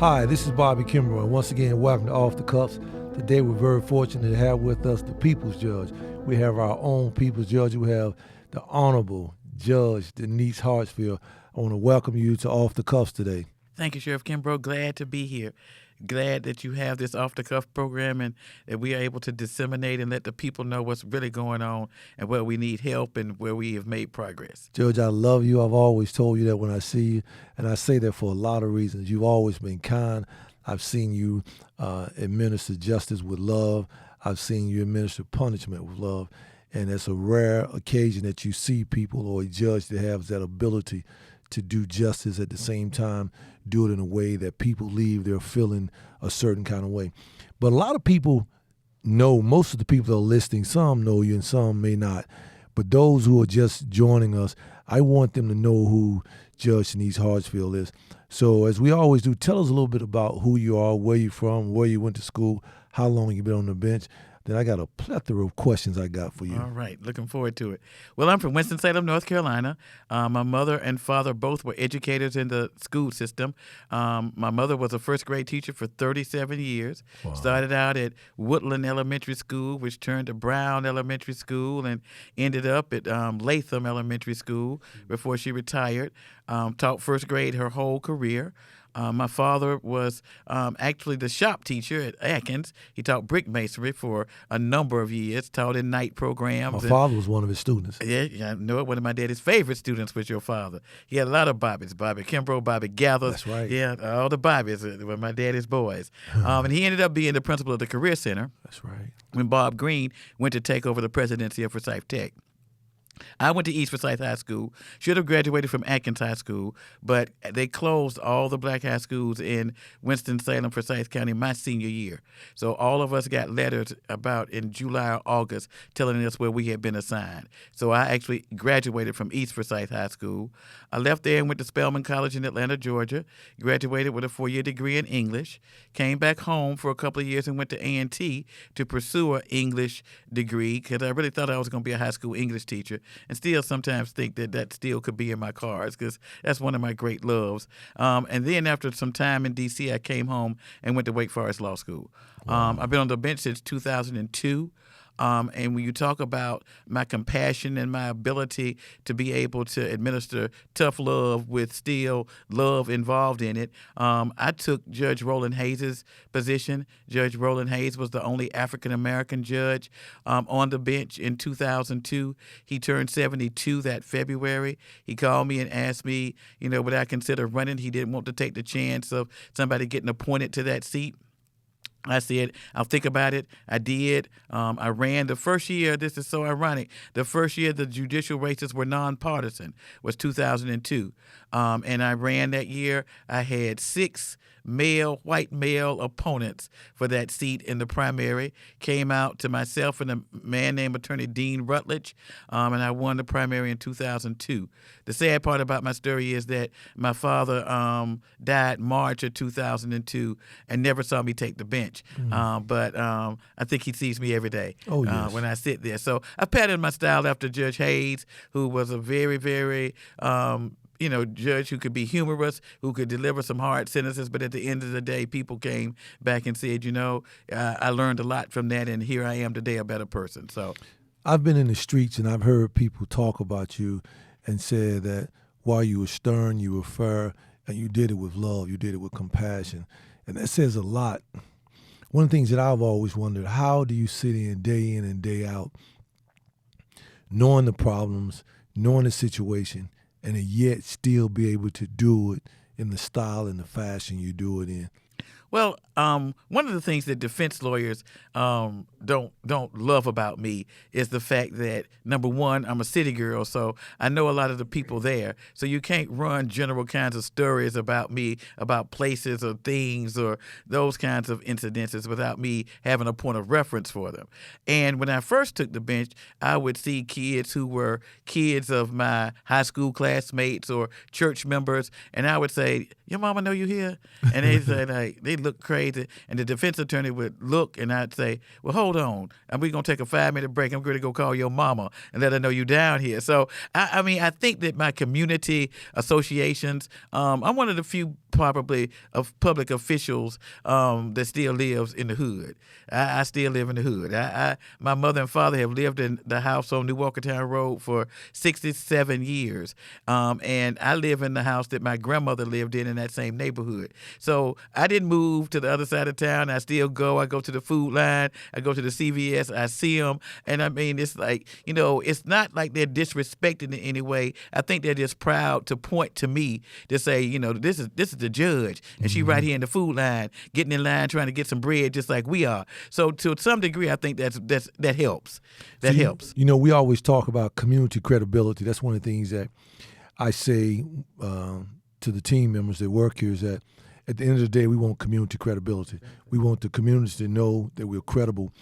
Hi, this is Bobby Kimbrough, and once again, welcome to Off the Cuffs. Today, we're very fortunate to have with us the People's Judge. We have our own People's Judge. We have the Honorable Judge Denise Hartsfield. I want to welcome you to Off the Cuffs today. Thank you, Sheriff Kimbrough. Glad to be here. Glad that you have this off-the-cuff program and that we are able to disseminate and let the people know what's really going on and where we need help and where we have made progress. Judge, I love you. I've always told you that when I see you, and I say that for a lot of reasons. You've always been kind. I've seen you administer justice with love. I've seen you administer punishment with love. And it's a rare occasion that you see people or a judge that has that ability to do justice at the same time, do it in a way that people leave they're feeling a certain kind of way. But a lot of people know, most of the people that are listening, some know you and some may not. But those who are just joining us, I want them to know who Judge Denise Hartsfield is. So as we always do, tell us a little bit about who you are, where you're from, where you went to school, how long you've been on the bench. Then I got a plethora of questions I got for you. All right. Looking forward to it. Well, I'm from Winston-Salem, North Carolina. My mother and father both were educators in the school system. My mother was a first grade teacher for 37 years. Wow. Started out at Woodland Elementary School, which turned to Brown Elementary School, and ended up at Latham Elementary School before she retired. Taught first grade her whole career. My father was actually the shop teacher at Atkins. He taught brick masonry for a number of years, taught in night programs. My father was one of his students. Yeah, I know it. One of my daddy's favorite students was your father. He had a lot of Bobbies, Bobby Kimbrough, Bobby Gathers. That's right. Yeah, all the Bobbies were my daddy's boys. And he ended up being the principal of the Career Center. That's right. When Bob Green went to take over the presidency of Forsyth Tech. I went to East Forsyth High School, should have graduated from Atkins High School, but they closed all the black high schools in Winston-Salem, Forsyth County my senior year. So all of us got letters about in July or August telling us where we had been assigned. So I actually graduated from East Forsyth High School. I left there and went to Spelman College in Atlanta, Georgia, graduated with a 4-year degree in English, came back home for a couple of years and went to A&T to pursue an English degree because I really thought I was going to be a high school English teacher. And still sometimes think that still could be in my cards because that's one of my great loves. And then after some time in D.C., I came home and went to Wake Forest Law School. Wow. I've been on the bench since 2002. And when you talk about my compassion and my ability to be able to administer tough love with still love involved in it, I took Judge Roland Hayes' position. Judge Roland Hayes was the only African-American judge on the bench in 2002. He turned 72 that February. He called me and asked me, would I consider running? He didn't want to take the chance of somebody getting appointed to that seat. I said, I'll think about it. I did. I ran the first year. This is so ironic. The first year the judicial races were nonpartisan was 2002. And I ran that year. I had 6 white male opponents for that seat in the primary. Came out to myself and a man named Attorney Dean Rutledge, and I won the primary in 2002. The sad part about my story is that my father died March of 2002 and never saw me take the bench. But I think he sees me every day when I sit there. So I patterned my style after Judge Hayes, who was a very, very judge who could be humorous, who could deliver some hard sentences, but at the end of the day, people came back and said, I learned a lot from that, and here I am today, a better person. So, I've been in the streets and I've heard people talk about you and said that while you were stern, you were fair, and you did it with love, you did it with compassion, and that says a lot. One of the things that I've always wondered, how do you sit in and day out, knowing the problems, knowing the situation, and yet still be able to do it in the style and the fashion you do it in? Well, one of the things that defense lawyers don't love about me is the fact that, number one, I'm a city girl, so I know a lot of the people there. So you can't run general kinds of stories about me, about places or things or those kinds of incidences without me having a point of reference for them. And when I first took the bench, I would see kids who were kids of my high school classmates or church members, and I would say, "Your mama know you here?" And they say, they look crazy, and the defense attorney would look, and I'd say, well, hold on, and we're going to take a 5-minute break. I'm going to go call your mama and let her know you're down here. So, I mean, I think that my community associations, I'm one of the few probably of public officials that still lives in the hood. I still live in the hood. My mother and father have lived in the house on New Walkertown Road for 67 years, and I live in the house that my grandmother lived in that same neighborhood. So I didn't move to the other side of town. I still go. I go to the food line. I go to the CVS. I see them, and I mean, it's like, you know, it's not like they're disrespecting in any way. I think they're just proud to point to me to say, you know, this is the judge, and she right here in the food line, getting in line, trying to get some bread, just like we are. So to some degree, I think that helps. That helps. You know, we always talk about community credibility. That's one of the things that I say to the team members that work here, is that at the end of the day, we want community credibility. We want the community to know that we're credible.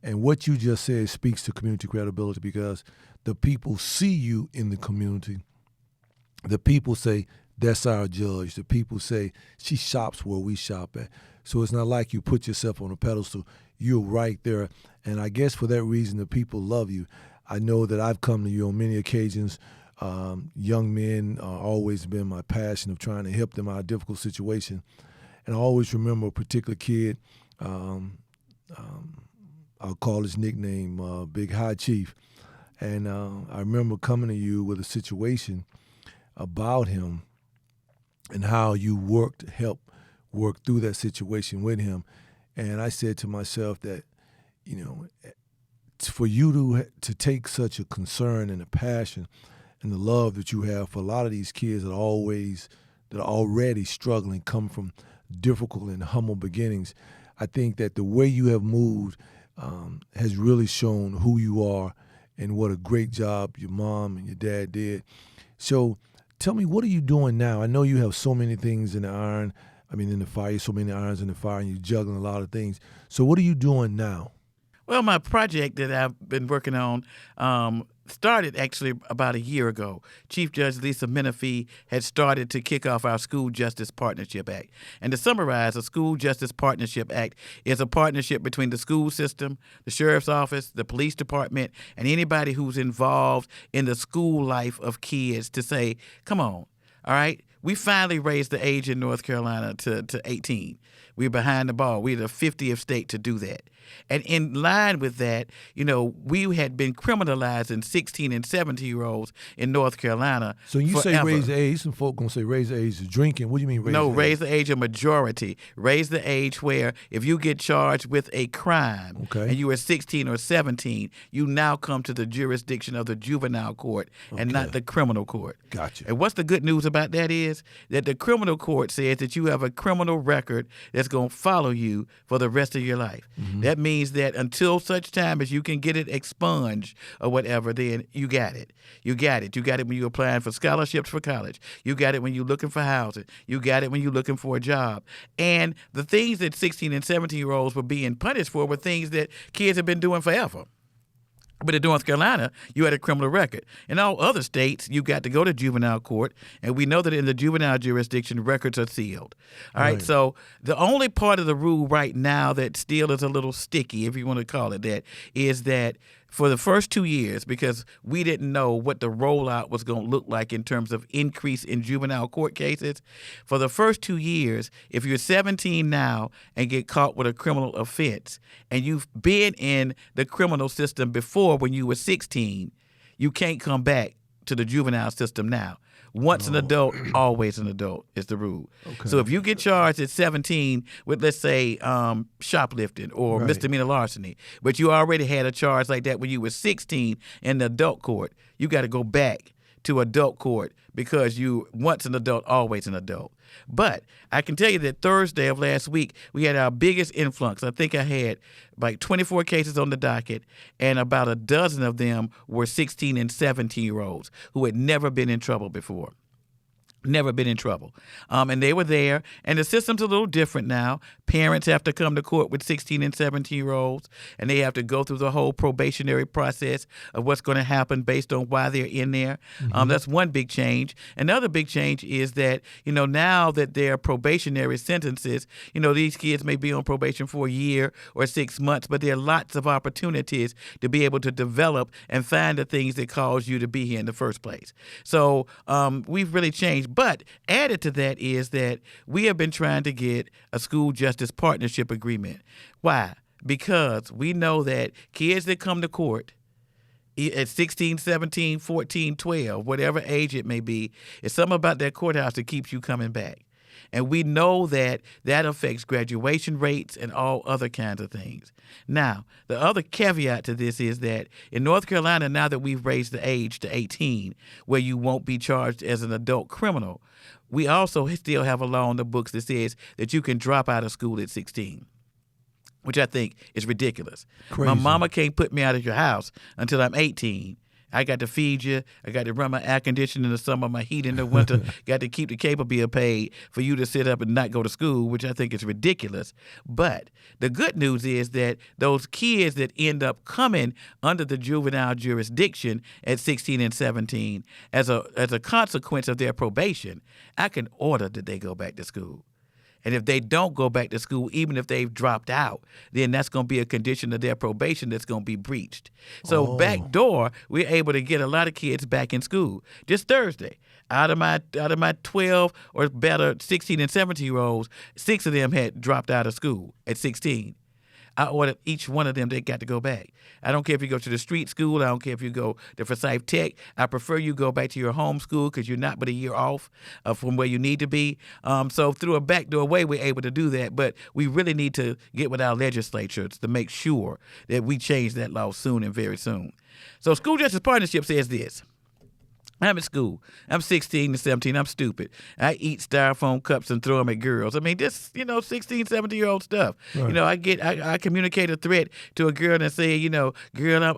And what you just said speaks to community credibility, because the people see you in the community. The people say, that's our judge. The people say, she shops where we shop at. So it's not like you put yourself on a pedestal. You're right there. And I guess for that reason, the people love you. I know that I've come to you on many occasions. Young men always been my passion of trying to help them out of a difficult situation. And I always remember a particular kid, I'll call his nickname Big High Chief. And I remember coming to you with a situation about him and how you helped work through that situation with him. And I said to myself that, you know, for you to take such a concern and a passion and the love that you have for a lot of these kids that are already struggling, come from difficult and humble beginnings, I think that the way you have moved has really shown who you are and what a great job your mom and your dad did. So tell me, what are you doing now? I know you have so many things in the fire, so many irons in the fire, and you're juggling a lot of things. So what are you doing now? Well, my project that I've been working on started actually about a year ago. Chief Judge Lisa Menifee had started to kick off our School Justice Partnership Act. And to summarize, a School Justice Partnership Act is a partnership between the school system, the sheriff's office, the police department, and anybody who's involved in the school life of kids to say, come on, all right? We finally raised the age in North Carolina to 18. We're behind the ball. We're the 50th state to do that. And in line with that, you know, we had been criminalizing 16 and 17-year-olds in North Carolina. So you forever. say raise the age, some folk gonna say raise the age of drinking. What do you mean raise the age? No, raise the age of majority. Raise the age where if you get charged with a crime and you are 16 or 17, you now come to the jurisdiction of the juvenile court and not the criminal court. Gotcha. And what's the good news about that is that the criminal court says that you have a criminal record that's going to follow you for the rest of your life. Mm-hmm. That means that until such time as you can get it expunged or whatever, then you got it. You got it. You got it when you're applying for scholarships for college. You got it when you're looking for housing. You got it when you're looking for a job. And the things that 16 and 17-year-olds were being punished for were things that kids have been doing forever. But in North Carolina, you had a criminal record. In all other states, you got to go to juvenile court, and we know that in the juvenile jurisdiction, records are sealed. All right, so the only part of the rule right now that still is a little sticky, if you want to call it that, is that for the first 2 years, because we didn't know what the rollout was going to look like in terms of increase in juvenile court cases, for the first 2 years, if you're 17 now and get caught with a criminal offense, and you've been in the criminal system before when you were 16, you can't come back to the juvenile system now. Once an adult, always an adult is the rule. Okay. So if you get charged at 17 with, let's say, shoplifting or misdemeanor larceny, but you already had a charge like that when you were 16 in the adult court, you got to go back to adult court because you once an adult, always an adult. But I can tell you that Thursday of last week, we had our biggest influx. I think I had like 24 cases on the docket, and about a dozen of them were 16 and 17-year-olds who had never been in trouble before. Never been in trouble. And they were there. And the system's a little different now. Parents have to come to court with 16 and 17-year-olds, and they have to go through the whole probationary process of what's going to happen based on why they're in there. That's one big change. Another big change is that, now that they're probationary sentences, these kids may be on probation for a year or 6 months, but there are lots of opportunities to be able to develop and find the things that caused you to be here in the first place. So we've really changed. But added to that is that we have been trying to get a school justice partnership agreement. Why? Because we know that kids that come to court at 16, 17, 14, 12, whatever age it may be, it's something about that courthouse that keeps you coming back. And we know that that affects graduation rates and all other kinds of things. Now, the other caveat to this is that in North Carolina, now that we've raised the age to 18, where you won't be charged as an adult criminal, we also still have a law on the books that says that you can drop out of school at 16, which I think is ridiculous. Crazy. My mama can't put me out of your house until I'm 18. I got to feed you. I got to run my air conditioning in the summer, my heat in the winter. Got to keep the cable bill paid for you to sit up and not go to school, which I think is ridiculous. But the good news is that those kids that end up coming under the juvenile jurisdiction at 16 and 17, as a consequence of their probation, I can order that they go back to school. And if they don't go back to school, even if they've dropped out, then that's going to be a condition of their probation that's going to be breached. So backdoor, we're able to get a lot of kids back in school. Just Thursday, out of my 12 or better 16 and 17-year-olds, 6 of them had dropped out of school at 16. I ordered each one of them, they got to go back. I don't care if you go to the street school. I don't care if you go to Forsyth Tech. I prefer you go back to your home school because you're not but a year off from where you need to be. So through a backdoor way, we're able to do that. But we really need to get with our legislatures to make sure that we change that law soon and very soon. So School Justice Partnership says this. I'm at school. I'm 16 to 17. I'm stupid. I eat styrofoam cups and throw them at girls. I mean, this, 16, 17-year-old stuff. Right. I communicate a threat to a girl and say, girl,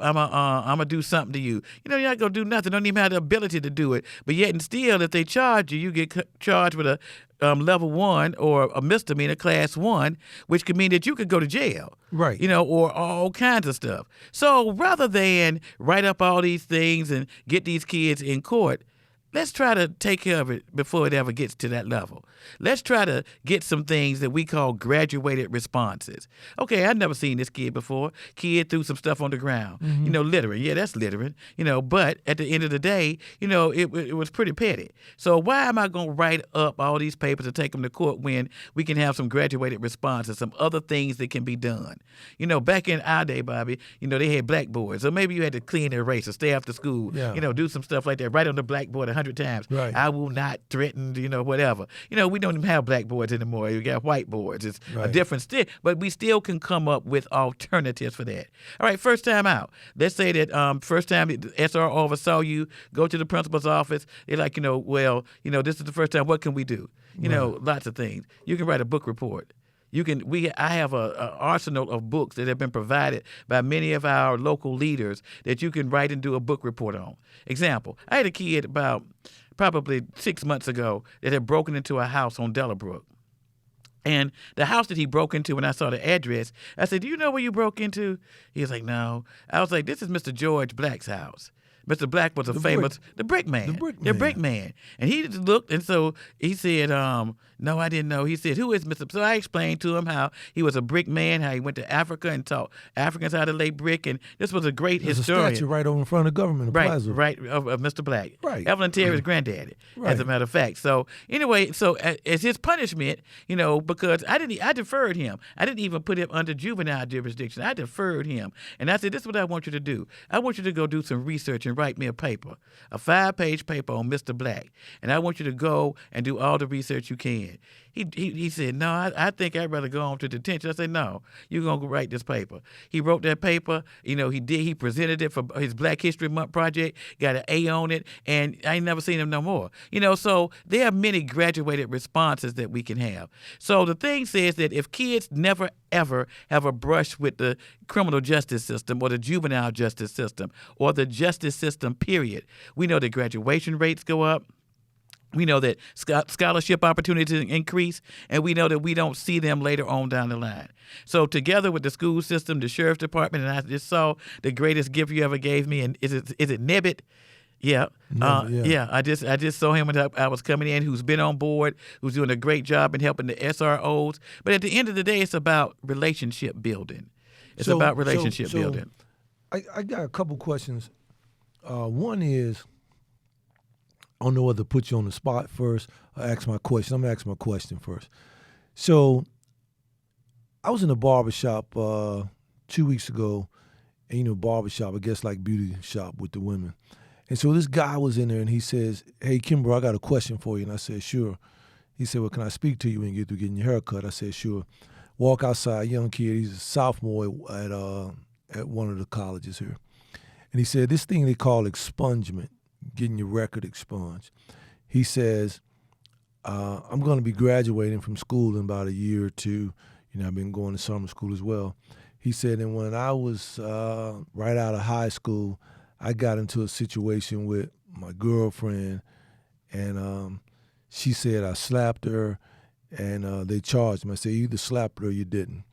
I'm gonna do something to you. You're not gonna do nothing. Don't even have the ability to do it. But yet and still, if they charge you, you get charged with a level 1 or a misdemeanor, class 1, which could mean that you could go to jail. Right. Or all kinds of stuff. So rather than write up all these things and get these kids in court, let's try to take care of it before it ever gets to that level. Let's try to get some things that we call graduated responses. Okay, I've never seen this kid before. Kid threw some stuff on the ground. Littering. Yeah, that's littering. But at the end of the day, it was pretty petty. So why am I going to write up all these papers and take them to court when we can have some graduated responses, some other things that can be done? Back in our day, Bobby, they had blackboards. So maybe you had to clean the eraser, stay after school, do some stuff like that, write on the blackboard 100 times. Right. I will not threaten, whatever. We don't even have blackboards anymore. We got whiteboards. It's a different still, but we still can come up with alternatives for that. All right, first time out. Let's say that first time the SR officer saw you, go to the principal's office. They're like, this is the first time. What can we do? Lots of things. You can write a book report. I have an arsenal of books that have been provided by many of our local leaders that you can write and do a book report on. Example, I had a kid about probably 6 months ago that had broken into a house on Delabrook. And the house that he broke into, when I saw the address, I said, do you know where you broke into? He was like, no. I was like, this is Mr. George Black's house. Mr. Black was the brick man. The brick man. And he just looked, and so he said, no, I didn't know. He said, who is Mr. So I explained to him how he was a brick man, how he went to Africa and taught Africans how to lay brick, and this was a great historian. There's a statue right over in front of the government plaza. Right, of Mr. Black. Right. Evelyn Terry's granddaddy, as a matter of fact. So anyway, as his punishment, because I deferred him. I didn't even put him under juvenile jurisdiction. I deferred him. And I said, this is what I want you to do. I want you to go do some research and write me a paper, a 5-page paper on Mr. Black. And I want you to go and do all the research you can. He said, no, I think I'd rather go on to detention. I said, no, you're going to write this paper. He wrote that paper. He presented it for his Black History Month project, got an A on it, and I ain't never seen him no more. So there are many graduated responses that we can have. So the thing says that if kids never, ever have a brush with the criminal justice system or the juvenile justice system or the justice system, period, we know that graduation rates go up. We know that scholarship opportunities increase, and we know that we don't see them later on down the line. So together with the school system, the sheriff's department, and I just saw the greatest gift you ever gave me, and is it Nibbit? Yeah. Yeah. I just saw him when I was coming in, who's been on board, who's doing a great job in helping the SROs. But at the end of the day, it's about relationship building. It's about relationship building. I got a couple questions. One is, I don't know whether to put you on the spot first or ask my question. I'm going to ask my question first. So I was in a barbershop 2 weeks ago, and barbershop, I guess like beauty shop with the women. And so this guy was in there, and he says, "Hey, Kimbrough, I got a question for you." And I said, "Sure." He said, "Well, can I speak to you when you get through getting your hair cut?" I said, "Sure." Walk outside, young kid. He's a sophomore at one of the colleges here. And he said, this thing they call expungement, getting your record expunged. He says, I'm going to be graduating from school in about a year or two. I've been going to summer school as well. He said, and when I was right out of high school, I got into a situation with my girlfriend, and she said I slapped her, and they charged me. I said, you either slapped her or you didn't.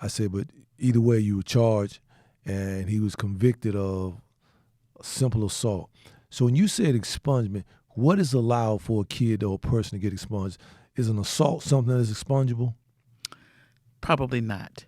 I said, but either way, you were charged, and he was convicted of simple assault. So when you said expungement, what is allowed for a kid or a person to get expunged? Is an assault something that is expungible? Probably not.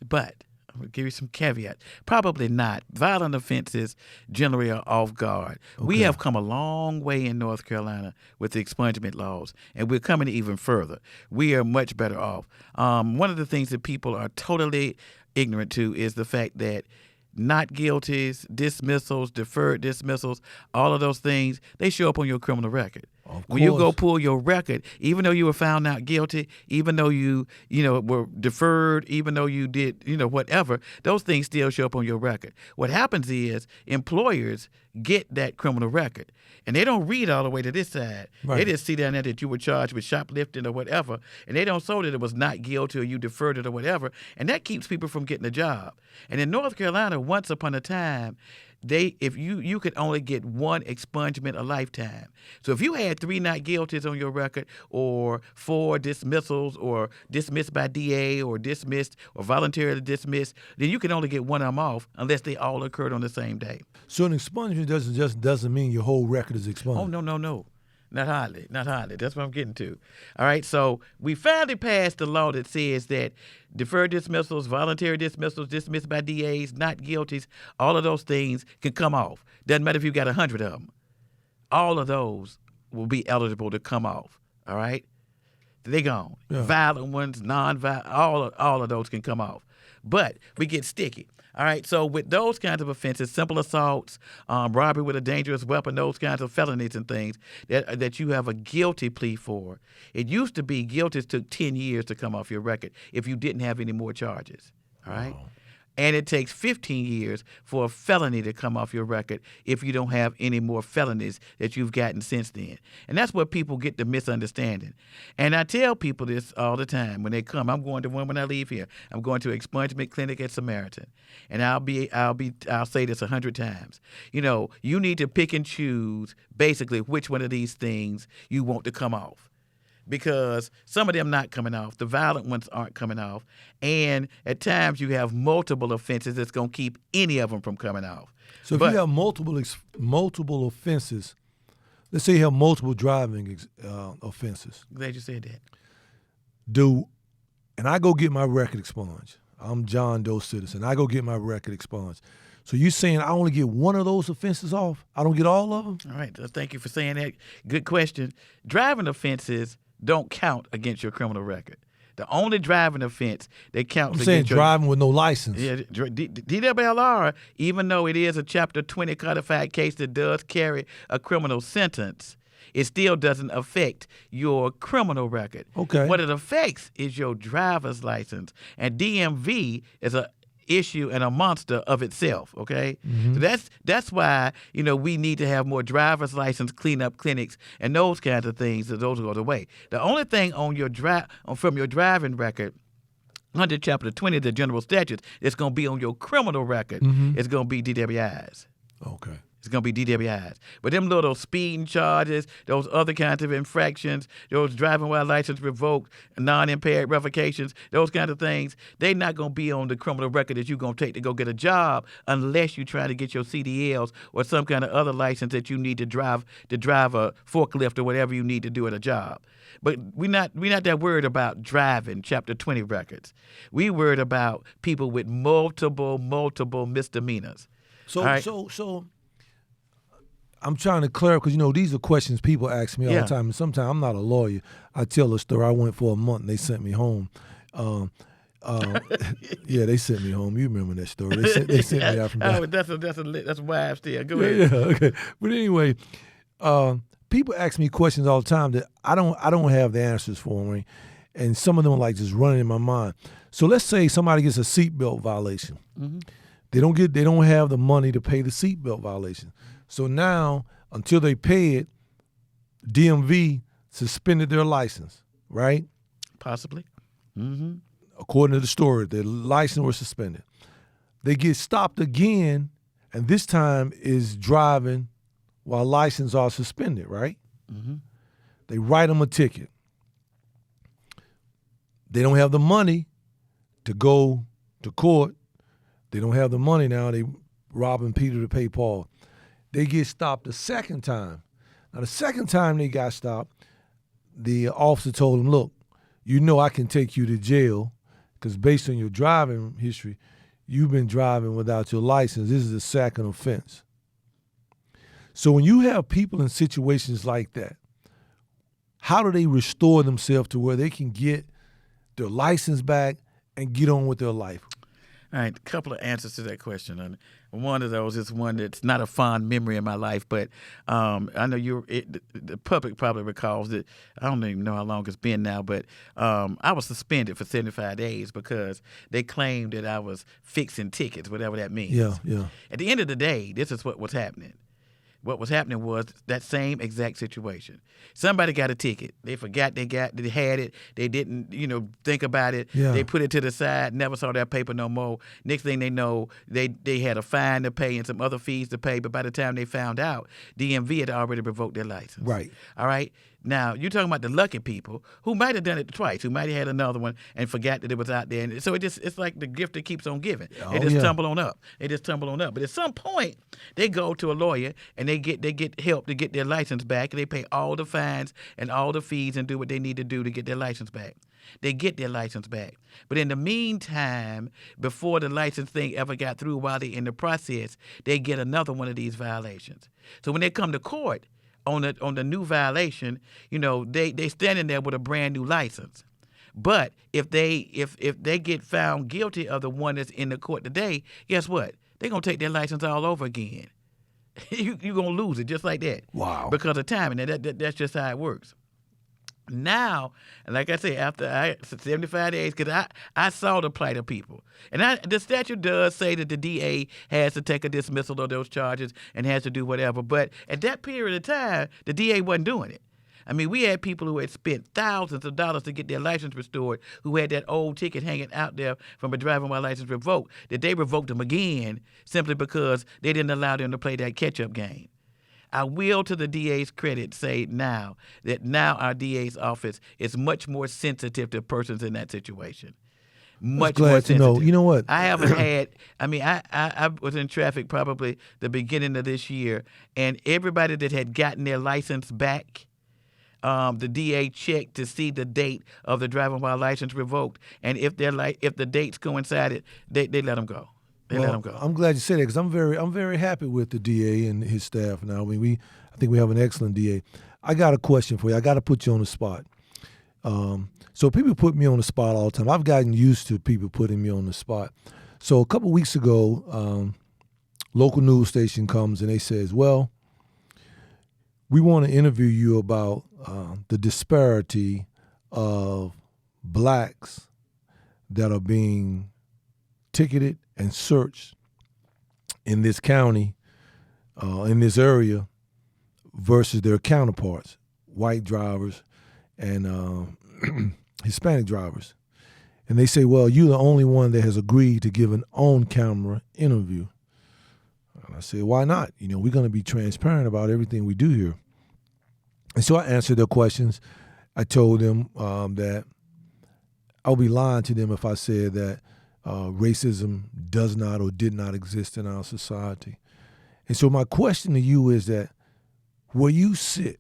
But I'm going to give you some caveat. Probably not. Violent offenses generally are off guard. Okay. We have come a long way in North Carolina with the expungement laws, and we're coming even further. We are much better off. One of the things that people are totally ignorant to is the fact that not guilties, dismissals, deferred dismissals, all of those things, they show up on your criminal record. When you go pull your record, even though you were found not guilty, even though you were deferred, even though you did, whatever, those things still show up on your record. What happens is employers get that criminal record, and they don't read all the way to this side. Right. They just see down there that you were charged with shoplifting or whatever, and they don't show that it was not guilty or you deferred it or whatever, and that keeps people from getting a job. And in North Carolina, once upon a time, if you could only get one expungement a lifetime. So if you had 3 not guilties on your record, or 4 dismissals, or dismissed by DA, or dismissed or voluntarily dismissed, then you can only get one of them off unless they all occurred on the same day. So an expungement doesn't mean your whole record is expunged. Oh, no. Not hardly. That's what I'm getting to. All right, so we finally passed the law that says that deferred dismissals, voluntary dismissals, dismissed by DAs, not guilties, all of those things can come off. Doesn't matter if you got 100 of them. All of those will be eligible to come off, all right? They're gone. Yeah. Violent ones, non-violent, all of those can come off. But we get sticky. All right, so with those kinds of offenses, simple assaults, robbery with a dangerous weapon, those kinds of felonies and things that you have a guilty plea for. It used to be guilty took 10 years to come off your record if you didn't have any more charges. All right? Oh. And it takes 15 years for a felony to come off your record if you don't have any more felonies that you've gotten since then. And that's where people get the misunderstanding. And I tell people this all the time when they come. I'm going to one when I leave here. I'm going to expungement clinic at Samaritan. And I'll say this 100 times. You need to pick and choose basically which one of these things you want to come off. Because some of them not coming off, the violent ones aren't coming off, and at times you have multiple offenses that's going to keep any of them from coming off. So if you have multiple offenses, let's say you have multiple driving offenses. Glad you said that. And I go get my record expunged. I'm John Doe citizen. I go get my record expunged. So you're saying I only get one of those offenses off? I don't get all of them? All right. Thank you for saying that. Good question. Driving offenses don't count against your criminal record. The only driving offense that counts against driving with no license. Yeah, DWLR, even though it is a Chapter 20 codified case that does carry a criminal sentence, it still doesn't affect your criminal record. Okay. What it affects is your driver's license. And DMV is a issue and a monster of itself, okay? Mm-hmm. So that's why, we need to have more driver's license cleanup clinics and those kinds of things, so those go away. The only thing on your from your driving record under Chapter 20 of the General Statutes that's going to be on your criminal record is going to be DWIs. Okay. It's going to be DWIs. But them little speeding charges, those other kinds of infractions, those driving while license revoked, non-impaired revocations, those kinds of things, they're not going to be on the criminal record that you're going to take to go get a job unless you're trying to get your CDLs or some kind of other license that you need to drive a forklift or whatever you need to do at a job. But we're not that worried about driving Chapter 20 records. We worried about people with multiple misdemeanors. So, All right? so I'm trying to clarify because these are questions people ask me all the time, and sometimes I'm not a lawyer. I tell a story. I went for a month and they sent me home. Yeah, they sent me home. You remember that story? They sent me out from that. That's wild still. Go ahead. Yeah, okay. But anyway, people ask me questions all the time that I don't have the answers for me, and some of them are like just running in my mind. So let's say somebody gets a seatbelt violation. Mm-hmm. They don't have the money to pay the seatbelt violation. So now, until they pay it, DMV suspended their license, right? Possibly. Mm-hmm. According to the story, their license was suspended. They get stopped again, and this time is driving while licenses are suspended, right? Mm-hmm. They write them a ticket. They don't have the money to go to court. They don't have the money now. They robbing Peter to pay Paul. They get stopped a second time. Now, the second time they got stopped, the officer told them, look, I can take you to jail because based on your driving history, you've been driving without your license. This is the second offense. So when you have people in situations like that, how do they restore themselves to where they can get their license back and get on with their life? All right, a couple of answers to that question. And one of those is one that's not a fond memory in my life, but I know the public probably recalls it. I don't even know how long it's been now, but I was suspended for 75 days because they claimed that I was fixing tickets, whatever that means. Yeah. At the end of the day, this is what was happening. What was happening was that same exact situation. Somebody got a ticket. They forgot they had it. They didn't, think about it. Yeah. They put it to the side, never saw that paper no more. Next thing they know, they had a fine to pay and some other fees to pay. But by the time they found out, DMV had already revoked their license. Right. All right. Now, you're talking about the lucky people who might have done it twice, who might have had another one and forgot that it was out there. And so it's like the gift that keeps on giving. They just tumble on up. But at some point, they go to a lawyer and they get help to get their license back. And they pay all the fines and all the fees and do what they need to do to get their license back. They get their license back. But in the meantime, before the license thing ever got through, while they're in the process, they get another one of these violations. So when they come to court, on the new violation, they standing there with a brand new license. But if they get found guilty of the one that's in the court today, guess what? They're gonna take their license all over again. You're gonna lose it just like that. Wow. Because of timing, and that's just how it works. Now, like I say, after 75 days, because I saw the plight of people. And the statute does say that the DA has to take a dismissal of those charges and has to do whatever. But at that period of time, the DA wasn't doing it. I mean, we had people who had spent thousands of dollars to get their license restored, who had that old ticket hanging out there from a driving while license revoked, that they revoked them again simply because they didn't allow them to play that catch-up game. I will, to the DA's credit, say now our DA's office is much more sensitive to persons in that situation. Much more sensitive. To know. You know what? I haven't had. I mean, I was in traffic probably the beginning of this year, and everybody that had gotten their license back, the DA checked to see the date of the driving while license revoked, and if the dates coincided, they let them go. Let him go. I'm glad you said that because I'm very happy with the DA and his staff now. I mean, I think we have an excellent DA. I got a question for you. I got to put you on the spot. So people put me on the spot all the time. I've gotten used to people putting me on the spot. So a couple of weeks ago, local news station comes and they says, well, we want to interview you about the disparity of blacks that are being ticketed and searched in this county, in this area, versus their counterparts, white drivers and Hispanic drivers. And they say, well, you're the only one that has agreed to give an on-camera interview. And I said, why not? We're going to be transparent about everything we do here. And so I answered their questions. I told them that I'll be lying to them if I said that racism does not or did not exist in our society. And so my question to you is that where you sit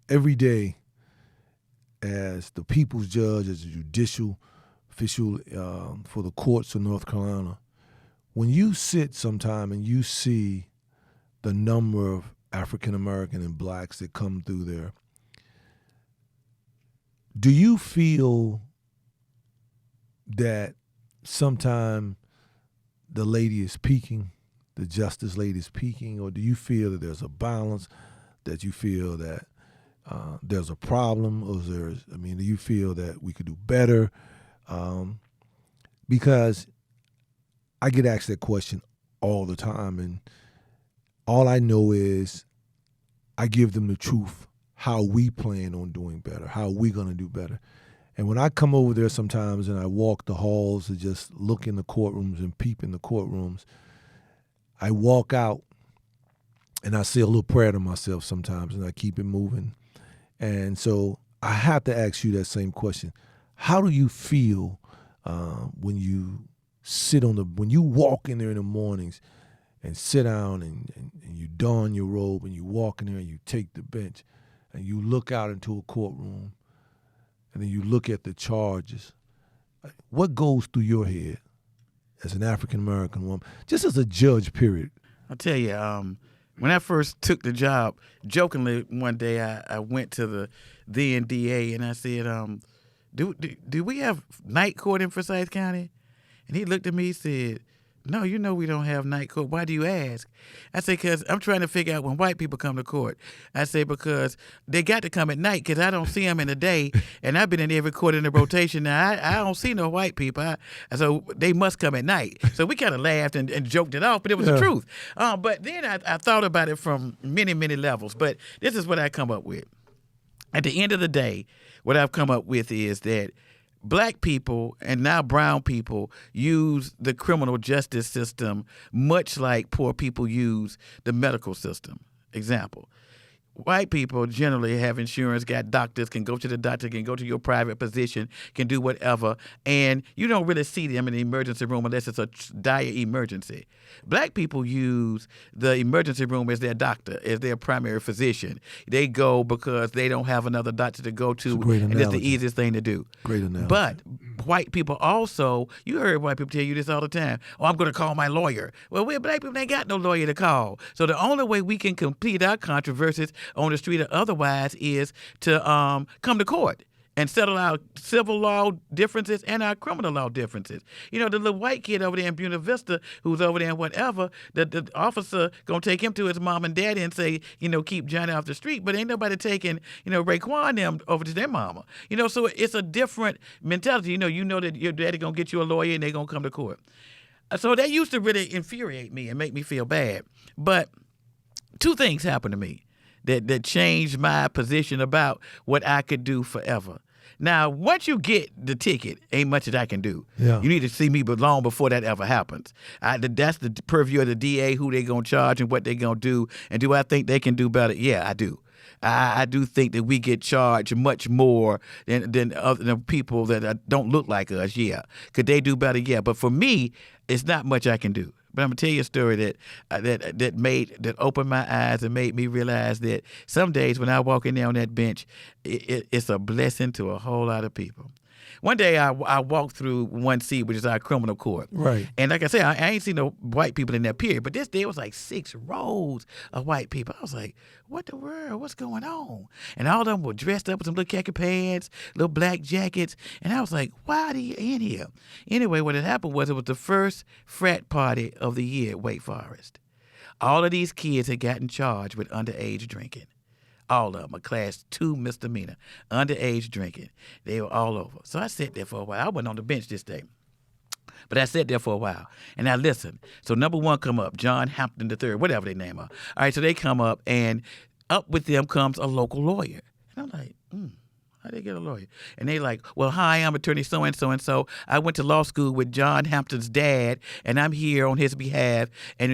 every day as the people's judge, as a judicial official for the courts of North Carolina, when you sit sometime and you see the number of African American and blacks that come through there, do you feel that sometime the lady is peaking, the justice lady is peaking, or do you feel that there's a balance, that you feel that there's a problem, or do you feel that we could do better? Because I get asked that question all the time, and all I know is I give them the truth, how we plan on doing better, how we're going to do better. And when I come over there sometimes and I walk the halls and just look in the courtrooms and peep in the courtrooms, I walk out and I say a little prayer to myself sometimes, and I keep it moving. And so I have to ask you that same question. How do you feel when you when you walk in there in the mornings and sit down and you don your robe and you walk in there and you take the bench and you look out into a courtroom and then you look at the charges? What goes through your head as an African-American woman, just as a judge, period? I'll tell you, when I first took the job, jokingly one day I went to the then DA and I said, do we have night court in Forsyth County? And he looked at me and said, no, we don't have night court. Why do you ask? I said, because I'm trying to figure out when white people come to court. I say, because they got to come at night because I don't see them in the day. And I've been in every court in the rotation. Now, I don't see no white people. So they must come at night. So we kind of laughed and joked it off, but it was the truth. But then I thought about it from many, many levels. But this is what I come up with. At the end of the day, what I've come up with is that black people and now brown people use the criminal justice system much like poor people use the medical system. Example, white people generally have insurance, got doctors, can go to the doctor, can go to your private physician, can do whatever, and you don't really see them in the emergency room unless it's a dire emergency. Black people use the emergency room as their doctor, as their primary physician. They go because they don't have another doctor to go to, and it's the easiest thing to do. Great analogy. But white people also, you heard white people tell you this all the time, oh, I'm going to call my lawyer. Well, we're black people, ain't got no lawyer to call. So the only way we can complete our controversies on the street or otherwise is to come to court and settle our civil law differences and our criminal law differences. The little white kid over there in Buena Vista who's over there and whatever, the officer going to take him to his mom and daddy and say, keep Johnny off the street, but ain't nobody taking, Raekwon them over to their mama. So it's a different mentality. You know that your daddy going to get you a lawyer and they going to come to court. So that used to really infuriate me and make me feel bad. But two things happened to me that changed my position about what I could do forever. Now, once you get the ticket, ain't much that I can do. Yeah. You need to see me long before that ever happens. That's the purview of the DA, who they going to charge and what they going to do. And do I think they can do better? Yeah, I do. I do think that we get charged much more than other people that don't look like us. Yeah. Could they do better? Yeah. But for me, it's not much I can do. But I'm gonna tell you a story that opened my eyes and made me realize that some days when I walk in there on that bench, it's a blessing to a whole lot of people. One day I walked through 1C, which is our criminal court. Right. And like I said, I ain't seen no white people in that period. But this day it was like 6 rows of white people. I was like, what the world? What's going on? And all of them were dressed up with some little khaki pants, little black jackets. And I was like, why are they in here? Anyway, what had happened was it was the first frat party of the year at Wake Forest. All of these kids had gotten charged with underage drinking. All of them, a class 2 misdemeanor, underage drinking. They were all over. So I sat there for a while. I wasn't on the bench this day. But I sat there for a while, and I listened. So number 1 come up, John Hampton III, whatever their name are. All right, so they come up, and up with them comes a local lawyer. And I'm like, How they get a lawyer? And they like, well, hi, I'm attorney so-and-so and so. I went to law school with John Hampton's dad, and I'm here on his behalf, and,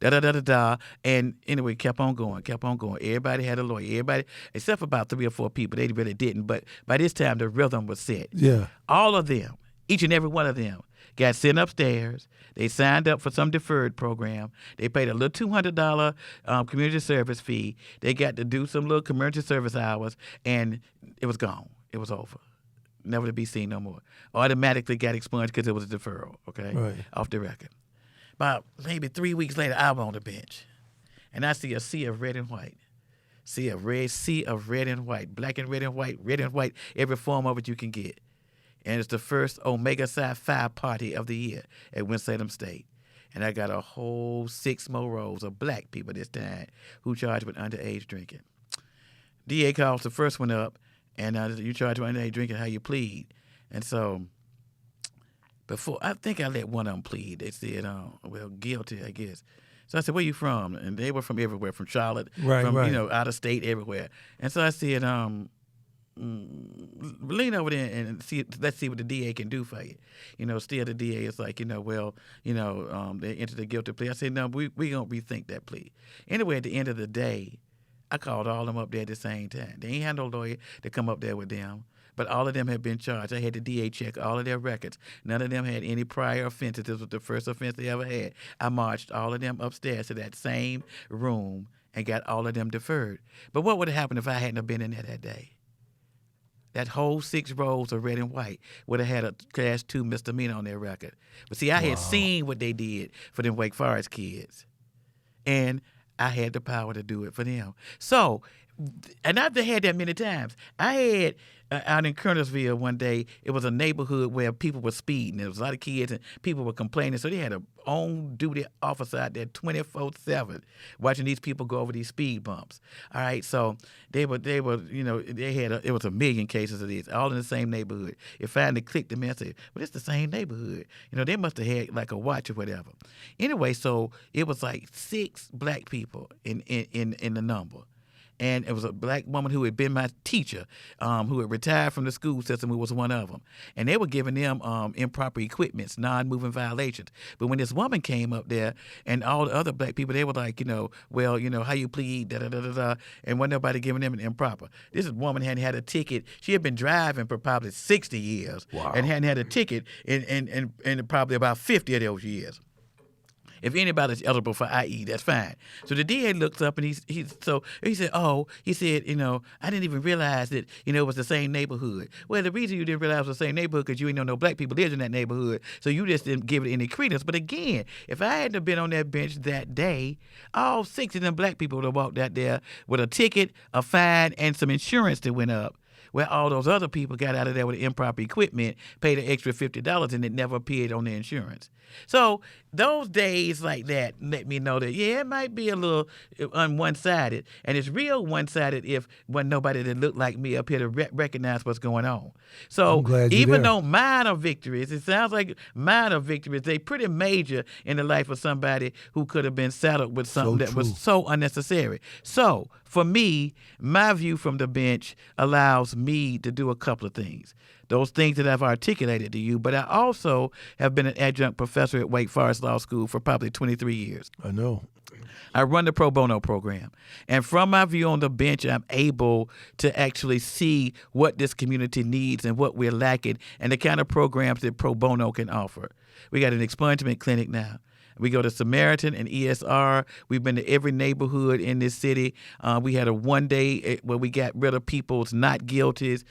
da-da-da-da-da. And anyway, kept on going. Everybody had a lawyer. Everybody, except for about 3 or 4 people, they really didn't. But by this time, the rhythm was set. Yeah. All of them, each and every one of them, got sent upstairs. They signed up for some deferred program. They paid a little $200 community service fee. They got to do some little community service hours, and it was gone. It was over. Never to be seen no more. Automatically got expunged because it was a deferral, okay? Right. Off the record. About maybe 3 weeks later, I'm on the bench, and I see a sea of red and white. Sea of red and white, black and red and white, every form of it you can get. And it's the first Omega Psi Phi party of the year at Winston-Salem State. And I got a whole 6 more rows of black people this time who charged with underage drinking. DA calls the first one up, and you charge with underage drinking, how you plead. And so I think I let one of them plead. They said, well, guilty, I guess. So I said, where you from? And they were from everywhere, from Charlotte, from out of state, everywhere. And so I said, lean over there and let's see what the DA can do for you. Still the DA is like, they entered the guilty plea. I said, no, we going to rethink that plea. Anyway, at the end of the day, I called all of them up there at the same time. They ain't had no lawyer to come up there with them, but all of them had been charged. I had the DA check all of their records. None of them had any prior offenses. This was the first offense they ever had. I marched all of them upstairs to that same room and got all of them deferred. But what would have happened if I hadn't have been in there that day? That whole 6 rows of red and white would have had a Class 2 misdemeanor on their record. But see, I had seen what they did for them Wake Forest kids. And I had the power to do it for them. So, and I've had that many times. I had out in Kernersville one day, it was a neighborhood where people were speeding. There was a lot of kids and people were complaining. So they had a on-duty officer out there 24/7 watching these people go over these speed bumps. All right, so they were, it was a million cases of this, all in the same neighborhood. It finally clicked to me. I said, well, it's the same neighborhood. They must have had like a watch or whatever. Anyway, so it was like 6 black people in the number. And it was a black woman who had been my teacher, who had retired from the school system, who was one of them. And they were giving them improper equipments, non-moving violations. But when this woman came up there and all the other black people, they were like, how you plead, da-da-da-da-da, and wasn't nobody giving them an improper. This woman hadn't had a ticket. She had been driving for probably 60 years and hadn't had a ticket in probably about 50 of those years. If anybody's eligible for IE, that's fine. So the DA looks up and he said, I didn't even realize that, it was the same neighborhood. Well, the reason you didn't realize it was the same neighborhood because you ain't know no black people lived in that neighborhood, so you just didn't give it any credence. But again, if I hadn't been on that bench that day, all 6 of them black people would have walked out there with a ticket, a fine, and some insurance that went up. Where all those other people got out of there with improper equipment, paid an extra $50, and it never appeared on their insurance. So those days like that let me know that, it might be a little one-sided. And it's real one-sided if wasn't nobody that looked like me up here to recognize what's going on. So even though minor victories, it sounds like minor victories, they pretty major in the life of somebody who could have been saddled with something that was so unnecessary. So for me, my view from the bench allows me to do a couple of things. Those things that I've articulated to you, but I also have been an adjunct professor at Wake Forest Law School for probably 23 years. I know. I run the pro bono program. And from my view on the bench, I'm able to actually see what this community needs and what we're lacking and the kind of programs that pro bono can offer. We got an expungement clinic now. We go to Samaritan and ESR. We've been to every neighborhood in this city. We had a one day where we got rid of people's not guilties,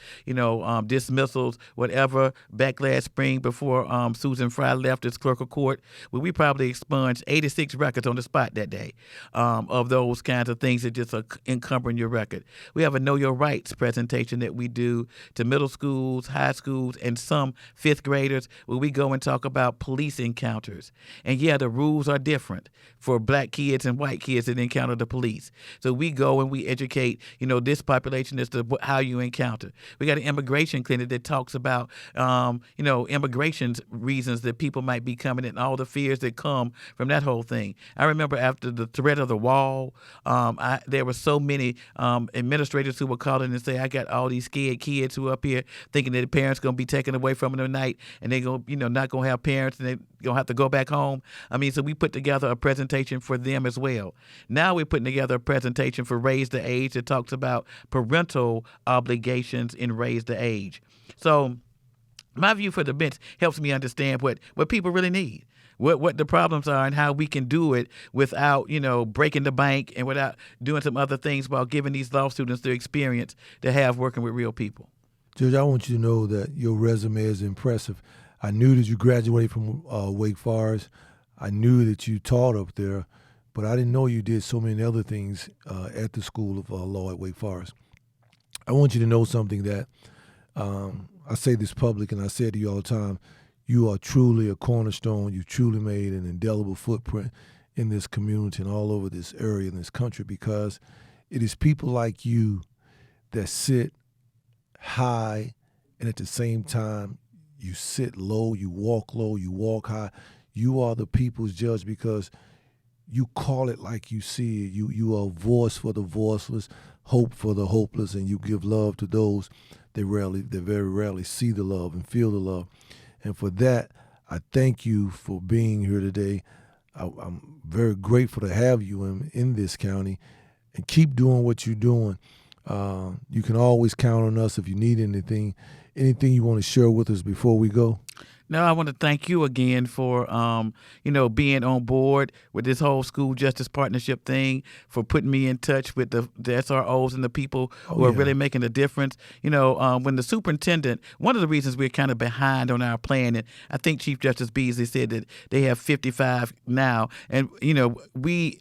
dismissals, whatever, back last spring before Susan Fry left as clerk of court, where we probably expunged 86 records on the spot that day of those kinds of things that just are encumbering your record. We have a Know Your Rights presentation that we do to middle schools, high schools, and some fifth graders where we go and talk about police encounters. And yeah, the rules are different for black kids and white kids that encounter the police. So we go and we educate, this population as to how you encounter. We got an immigration clinic that talks about, immigration reasons that people might be coming and all the fears that come from that whole thing. I remember after the threat of the wall, there were so many administrators who were calling and say, I got all these scared kids who are up here thinking that the parents going to be taken away from them tonight and they're going to, not going to have parents and they're going to have to go back home. So we put together a presentation for them as well. Now we're putting together a presentation for Raise the Age that talks about parental obligations in Raise the Age. So my view for the bench helps me understand what people really need, what the problems are and how we can do it without, breaking the bank and without doing some other things while giving these law students the experience to have working with real people. Judge, I want you to know that your resume is impressive. I knew that you graduated from Wake Forest. I knew that you taught up there, but I didn't know you did so many other things at the School of Law at Wake Forest. I want you to know something that I say this public and I say it to you all the time. You are truly a cornerstone. You truly made an indelible footprint in this community and all over this area in this country, because it is people like you that sit high and at the same time you sit low, you walk high. You are the people's judge because you call it like you see it. You are a voice for the voiceless, hope for the hopeless, and you give love to those that very rarely see the love and feel the love. And for that, I thank you for being here today. I'm very grateful to have you in this county, and keep doing what you're doing. You can always count on us if you need anything you want to share with us before we go. No, I want to thank you again for, being on board with this whole school justice partnership thing, for putting me in touch with the SROs and the people who are really making a difference. When the superintendent, one of the reasons we're kind of behind on our plan, and I think Chief Justice Beasley said that they have 55 now, and,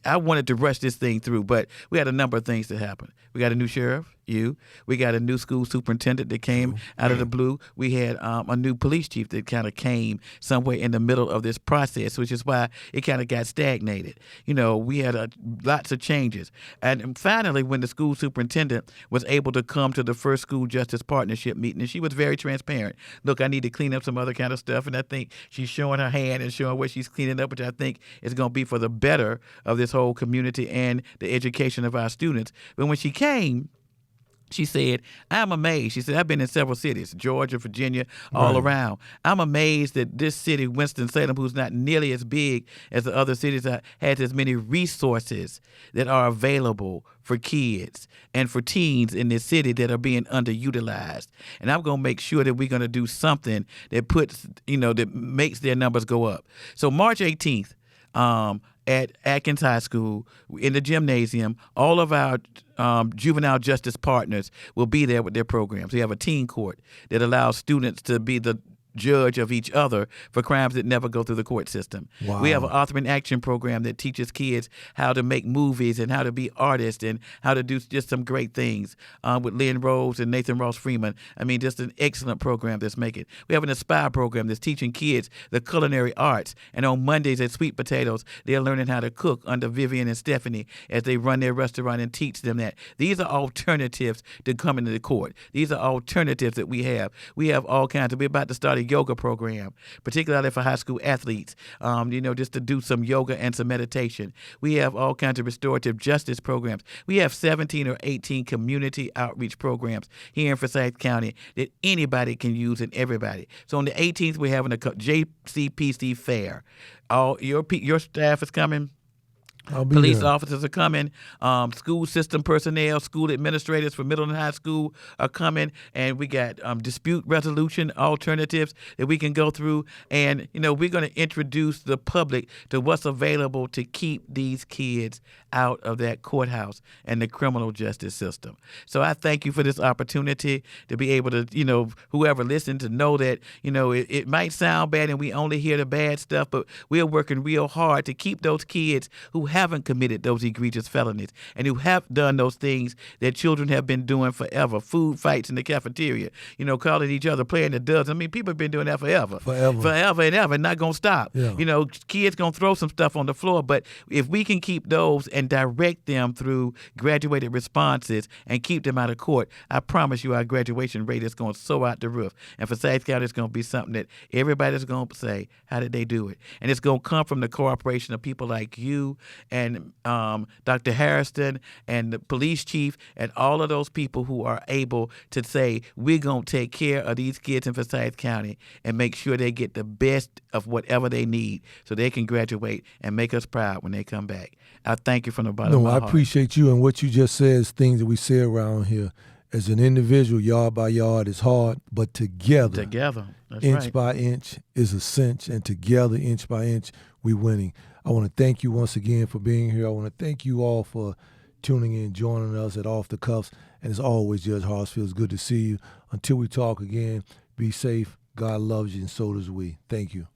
I wanted to rush this thing through, but we had a number of things that happened. We got a new sheriff. We got a new school superintendent that came out of the blue. We had a new police chief that kind of came somewhere in the middle of this process, which is why it kind of got stagnated. We had lots of changes. And finally, when the school superintendent was able to come to the first school justice partnership meeting, and she was very transparent. Look, I need to clean up some other kind of stuff, and I think she's showing her hand and showing what she's cleaning up, which I think is going to be for the better of this whole community and the education of our students. But when she came, she said, I'm amazed. She said, I've been in several cities, Georgia, Virginia, all around. I'm amazed that this city, Winston-Salem, who's not nearly as big as the other cities, has as many resources that are available for kids and for teens in this city that are being underutilized. And I'm going to make sure that we're going to do something that that makes their numbers go up. So March 18th, at Atkins High School, in the gymnasium, all of our juvenile justice partners will be there with their programs. We have a teen court that allows students to be the judge of each other for crimes that never go through the court system. Wow. We have an author in action program that teaches kids how to make movies and how to be artists and how to do just some great things with Lynn Rose and Nathan Ross Freeman. Just an excellent program that's making. We have an Aspire program that's teaching kids the culinary arts. And on Mondays at Sweet Potatoes, they're learning how to cook under Vivian and Stephanie as they run their restaurant and teach them that. These are alternatives to coming to the court. These are alternatives that we have. We have all kinds of, we're about to start a yoga program, particularly for high school athletes, just to do some yoga and some meditation. We have all kinds of restorative justice programs. We have 17 or 18 community outreach programs here in Forsyth County that anybody can use and everybody. So on the 18th, we're having a JCPC fair. All your staff is coming. Police officers are coming. School system personnel, school administrators for middle and high school are coming. And we got dispute resolution alternatives that we can go through. And, we're going to introduce the public to what's available to keep these kids out of that courthouse and the criminal justice system. So I thank you for this opportunity to be able to, whoever listens, to know that, it might sound bad and we only hear the bad stuff, but we're working real hard to keep those kids who haven't committed those egregious felonies and who have done those things that children have been doing forever. Food fights in the cafeteria, calling each other, playing the dozen. I mean, people have been doing that forever. Forever and ever, not going to stop. Yeah. Kids going to throw some stuff on the floor, but if we can keep those and direct them through graduated responses and keep them out of court, I promise you our graduation rate is going to soar out the roof. And for Forsyth County, it's going to be something that everybody's going to say, how did they do it? And it's going to come from the cooperation of people like you and Dr. Harrison and the police chief and all of those people who are able to say, we're going to take care of these kids in Forsyth County and make sure they get the best of whatever they need so they can graduate and make us proud when they come back. I thank you from the bottom of my heart. I appreciate you, and what you just said is things that we say around here. As an individual, yard by yard is hard, but together, that's inch right. by inch is a cinch, and together, inch by inch, we're winning. I want to thank you once again for being here. I want to thank you all for tuning in, joining us at Off the Cuffs. And as always, Judge Hartsfield, it's good to see you. Until we talk again, be safe. God loves you, and so does we. Thank you.